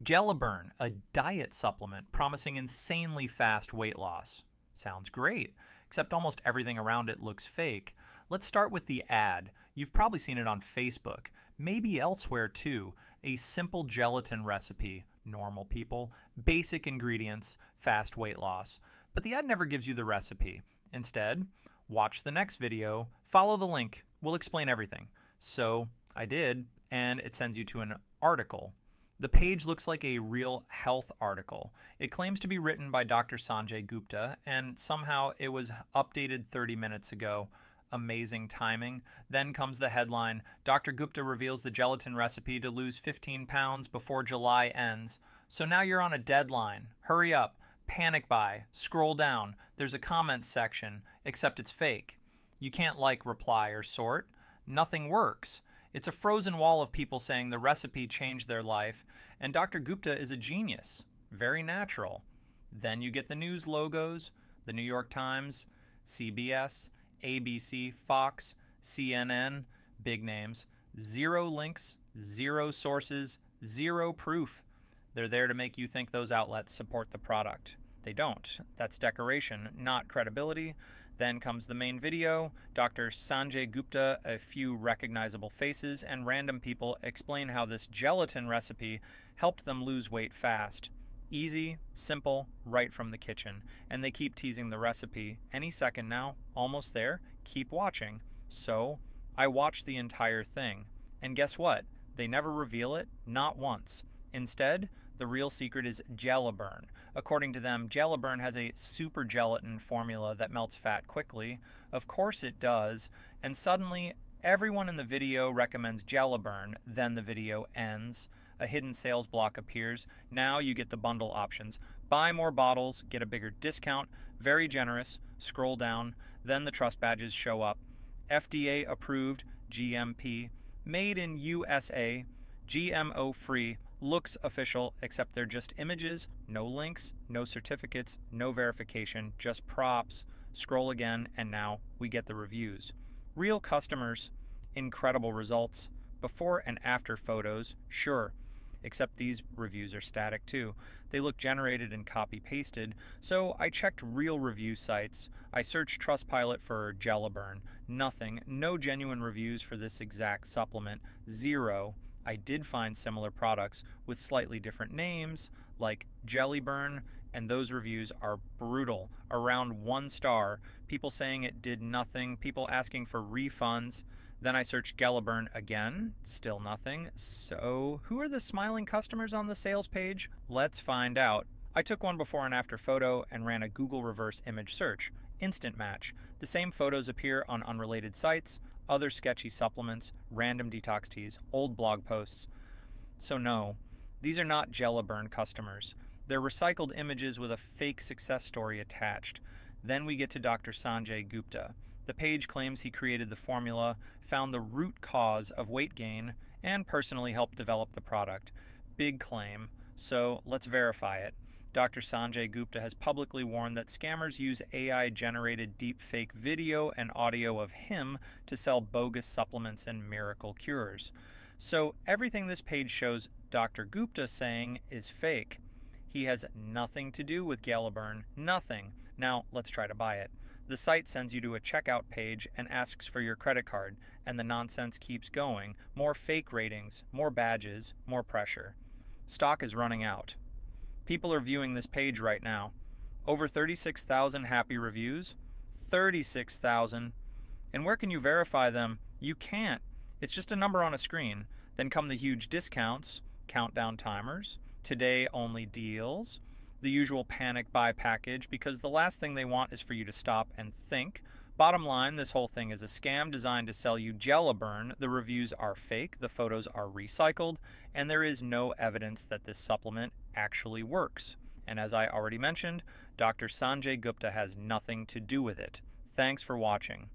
GelaBurn, a diet supplement promising insanely fast weight loss. Sounds great, except almost everything around it looks fake. Let's start with the ad. You've probably seen it on Facebook, maybe elsewhere too. A simple gelatin recipe, normal people, basic ingredients, fast weight loss. But the ad never gives you the recipe. Instead, watch the next video, follow the link, we'll explain everything. So I did, and it sends you to an article. The page looks like a real health article. It claims to be written by Dr. Sanjay Gupta, and somehow it was updated 30 minutes ago. Amazing timing. Then comes the headline, Dr. Gupta reveals the gelatin recipe to lose 15 pounds before July ends. So now you're on a deadline. Hurry up. Panic buy. Scroll down. There's a comments section, except it's fake. You can't like, reply, or sort. Nothing works. It's a frozen wall of people saying the recipe changed their life, and Dr. Gupta is a genius. Very natural. Then you get the news logos, the New York Times, CBS, ABC, Fox, CNN, big names. Zero links, zero sources, zero proof. They're there to make you think those outlets support the product. They don't. That's decoration, not credibility. Then comes the main video. Dr. Sanjay Gupta, a few recognizable faces, and random people explain how this gelatin recipe helped them lose weight fast. Easy, simple, right from the kitchen. And they keep teasing the recipe. Any second now, almost there, keep watching. So, I watched the entire thing. And guess what? They never reveal it, not once. Instead, the real secret is GelaBurn. According to them, GelaBurn has a super gelatin formula that melts fat quickly. Of course it does. And suddenly, everyone in the video recommends GelaBurn. Then the video ends. A hidden sales block appears. Now you get the bundle options. Buy more bottles, get a bigger discount. Very generous. Scroll down. Then the trust badges show up. FDA approved, GMP, made in USA, GMO free. Looks official, except they're just images, no links, no certificates, no verification, just props. Scroll again, and now we get the reviews. Real customers, incredible results, before and after photos, sure. Except these reviews are static too. They look generated and copy-pasted, so I checked real review sites. I searched Trustpilot for GelaBurn. Nothing, no genuine reviews for this exact supplement, zero. I did find similar products with slightly different names, like GelaBurn, and those reviews are brutal. Around 1 star, people saying it did nothing, people asking for refunds. Then I searched GelaBurn again, still nothing. So, who are the smiling customers on the sales page? Let's find out. I took one before and after photo and ran a Google reverse image search. Instant match. The same photos appear on unrelated sites, other sketchy supplements, random detox teas, old blog posts. So no, these are not GelaBurn customers. They're recycled images with a fake success story attached. Then we get to Dr. Sanjay Gupta. The page claims he created the formula, found the root cause of weight gain, and personally helped develop the product. Big claim, so let's verify it. Dr. Sanjay Gupta has publicly warned that scammers use AI-generated deepfake video and audio of him to sell bogus supplements and miracle cures. So everything this page shows Dr. Gupta saying is fake. He has nothing to do with GelaBurn, nothing. Now let's try to buy it. The site sends you to a checkout page and asks for your credit card, and the nonsense keeps going. More fake ratings, more badges, more pressure. Stock is running out. People are viewing this page right now. Over 36,000 happy reviews. 36,000. And where can you verify them? You can't. It's just a number on a screen. Then come the huge discounts, countdown timers, today only deals, the usual panic buy package, because the last thing they want is for you to stop and think. Bottom line, this whole thing is a scam designed to sell you GelaBurn. The reviews are fake, the photos are recycled, and there is no evidence that this supplement actually works. And as I already mentioned, Dr. Sanjay Gupta has nothing to do with it. Thanks for watching.